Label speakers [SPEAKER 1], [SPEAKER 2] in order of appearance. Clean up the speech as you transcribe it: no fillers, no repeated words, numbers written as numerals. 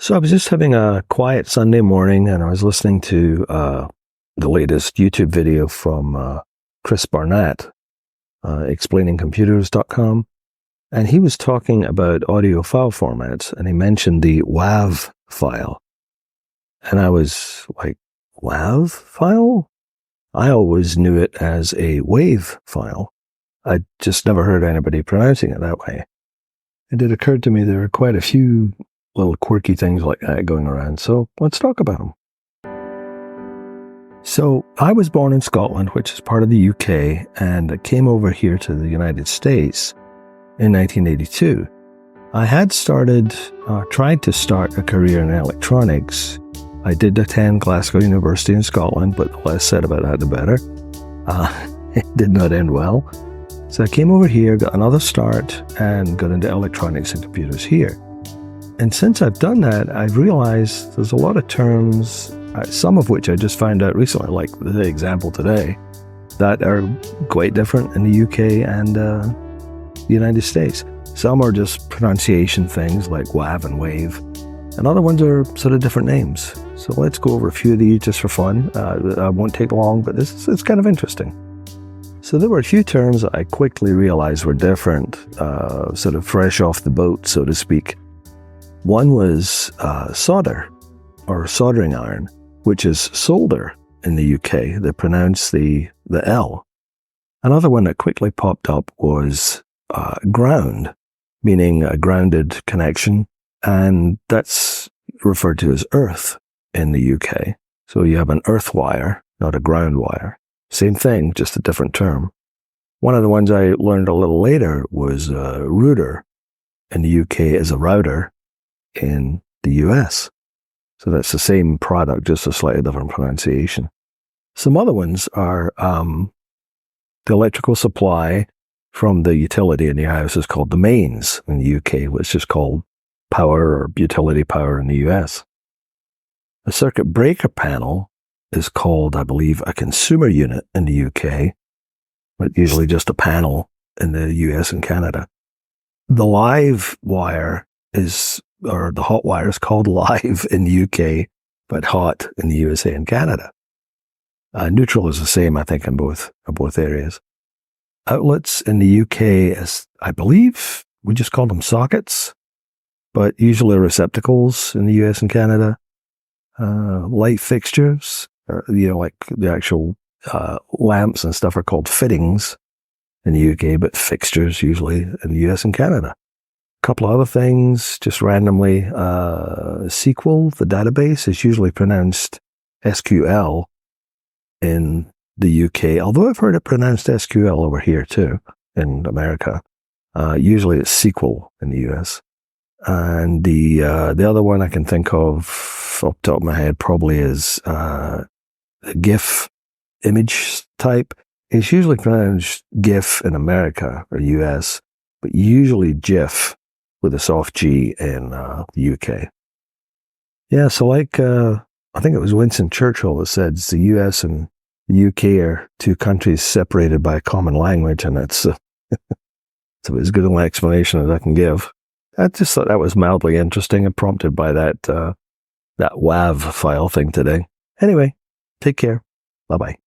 [SPEAKER 1] So I was just having a quiet Sunday morning, and I was listening to the latest YouTube video from Chris Barnett, explainingcomputers.com, and he was talking about audio file formats, and he mentioned the WAV file. And I was like, WAV file? I always knew it as a WAV file. I just never heard anybody pronouncing it that way. And it occurred to me there are quite a few little quirky things like that going around, so let's talk about them. So I was born in Scotland, which is part of the UK, and I came over here to the United States in 1982. I had tried to start a career in electronics. I did attend Glasgow University in Scotland, but the less said about that, the better. It did not end well. So I came over here, got another start, and got into electronics and computers here. And since I've done that, I've realized there's a lot of terms, some of which I just found out recently, like the example today, that are quite different in the UK and the United States. Some are just pronunciation things like WAV and WAVE, and other ones are sort of different names. So let's go over a few of these just for fun. I won't take long, but it's kind of interesting. So there were a few terms that I quickly realized were different, sort of fresh off the boat, so to speak. One was solder, or soldering iron, which is solder in the UK. They pronounce the L. Another one that quickly popped up was ground, meaning a grounded connection, and that's referred to as earth in the UK. So you have an earth wire, not a ground wire. Same thing, just a different term. One of the ones I learned a little later was router in the UK is a router in the US. So that's the same product, just a slightly different pronunciation. Some other ones are the electrical supply from the utility in your house is called the mains in the UK, which is called power or utility power in the US. A circuit breaker panel is called, I believe, a consumer unit in the UK, but usually just a panel in the US and Canada. The live wire or the hot wire is called live in the UK, but hot in the USA and Canada. Neutral is the same, I think, in both areas. Outlets in the UK, I believe, we just call them sockets, but usually receptacles in the US and Canada. Light fixtures, like the actual lamps and stuff are called fittings in the UK, but fixtures usually in the US and Canada. A couple of other things, just randomly. SQL, the database, is usually pronounced SQL in the UK, although I've heard it pronounced SQL over here too, in America. Usually it's SQL in the US. And the other one I can think of off the top of my head probably is the GIF image type. It's usually pronounced GIF in America or US, but usually GIF with a soft G in the UK. Yeah, so like, I think it was Winston Churchill that said the US and the UK are two countries separated by a common language, and it's as good an explanation as I can give. I just thought that was mildly interesting and prompted by that WAV file thing today. Anyway, take care. Bye-bye.